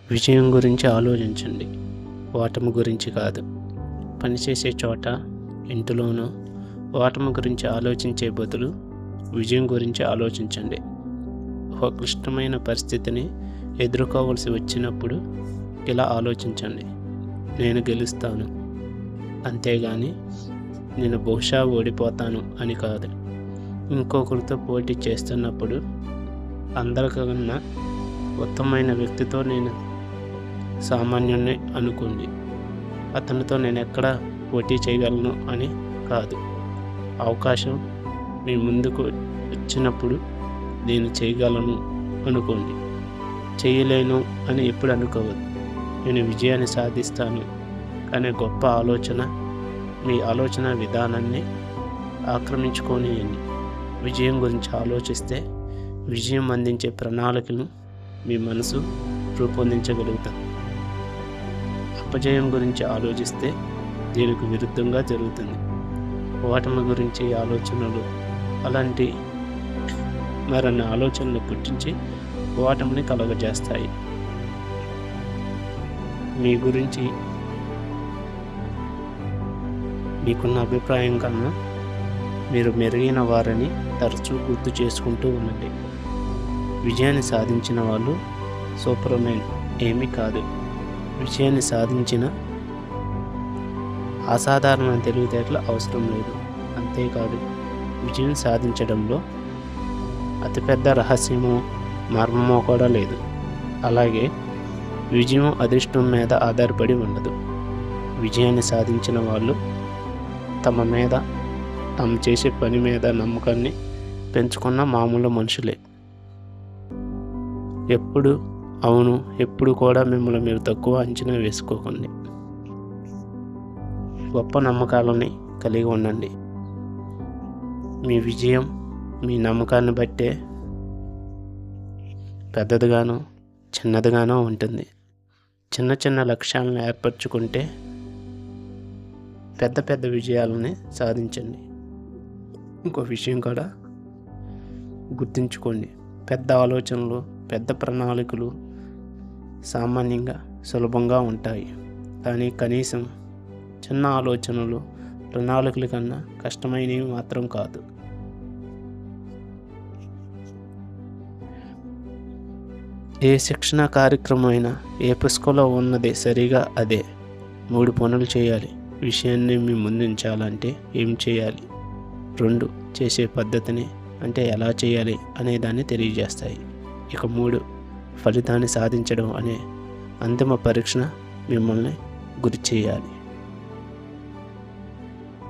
విజయం గురించి ఆలోచించండి, ఓటమి గురించి కాదు. పనిచేసే చోట, ఇంటిలోనూ ఓటమి గురించి ఆలోచించే బదులు విజయం గురించి ఆలోచించండి. ఒక క్లిష్టమైన పరిస్థితిని ఎదుర్కోవాల్సి వచ్చినప్పుడు ఇలా ఆలోచించండి: నేను గెలుస్తాను, అంతేగాని నేను బహుశా ఓడిపోతాను అని కాదు. ఇంకొకరితో పోటీ చేస్తున్నప్పుడు అందరికన్నా ఉత్తమమైన వ్యక్తితో నేను సామాన్యుణ్ణి అనుకోండి. అతనితో నేను ఎక్కడ పోటీ చేయగలను అని కాదు. అవకాశం మీ ముందుకు వచ్చినప్పుడు నేను చేయగలను అనుకోండి. చేయలేను అని ఎప్పుడు అనుకోవద్దు. నేను విజయాన్ని సాధిస్తాను అనే గొప్ప ఆలోచన మీ ఆలోచన విధానాన్ని ఆక్రమించుకోనియండి. విజయం గురించి ఆలోచిస్తే విజయం అందించే ప్రణాళికను మీ మనసు రూపొందించగలుగుతుంది. అపజయం గురించి ఆలోచిస్తే దీనికి విరుద్ధంగా జరుగుతుంది. ఓటమి గురించి ఆలోచనలు అలాంటి మరిన్ని ఆలోచనలు పుట్టించి ఓటమిని కలుగజేస్తాయి. మీ గురించి మీకున్న అభిప్రాయం కన్నా మీరు మెరుగైన వారని తరచూ గుర్తు చేసుకుంటూ ఉండండి. విజయాన్ని సాధించిన వాళ్ళు సూపర్మెన్ ఏమీ కాదు. విజయాన్ని సాధించిన అసాధారణ తెలివితేటలు అవసరం లేదు. అంతేకాదు, విజయం సాధించడంలో అతిపెద్ద రహస్యమో మర్మమో కూడా లేదు. అలాగే విజయం అదృష్టం మీద ఆధారపడి ఉండదు. విజయాన్ని సాధించిన వాళ్ళు తమ మీద, తాము చేసే పని మీద నమ్మకాన్ని పెంచుకున్న మామూలు మనుషులే. ఎప్పుడు కూడా మిమ్మల్ని మీరు తక్కువ అంచనా వేసుకోకండి. గొప్ప నమ్మకాలని కలిగి ఉండండి. మీ విజయం మీ నమ్మకాన్ని బట్టే పెద్దదిగానో చిన్నదిగానో ఉంటుంది. చిన్న చిన్న లక్ష్యాలను ఏర్పరచుకుంటే పెద్ద విజయాలని సాధించండి. ఇంకో విషయం కూడా గుర్తుంచుకోండి: పెద్ద ఆలోచనలు, పెద్ద ప్రణాళికలు సామాన్యంగా సులభంగా ఉంటాయి. కానీ కనీసం చిన్న ఆలోచనలు, ప్రణాళికల కన్నా కష్టమైనవి మాత్రం కాదు. ఏ శిక్షణ కార్యక్రమం అయినా ఏ పుస్తకంలో ఉన్నది సరిగా అదే. 3 పనులు చేయాలి. విషయాన్ని మీ ముందుంచాలంటే ఏం చేయాలి? 2 చేసే పద్ధతిని, అంటే ఎలా చేయాలి అనే దాన్ని తెలియజేస్తాయి. ఇక 3 ఫలితాన్ని సాధించడం అనే అంతిమ పరీక్ష మిమ్మల్ని గురి చేయాలి.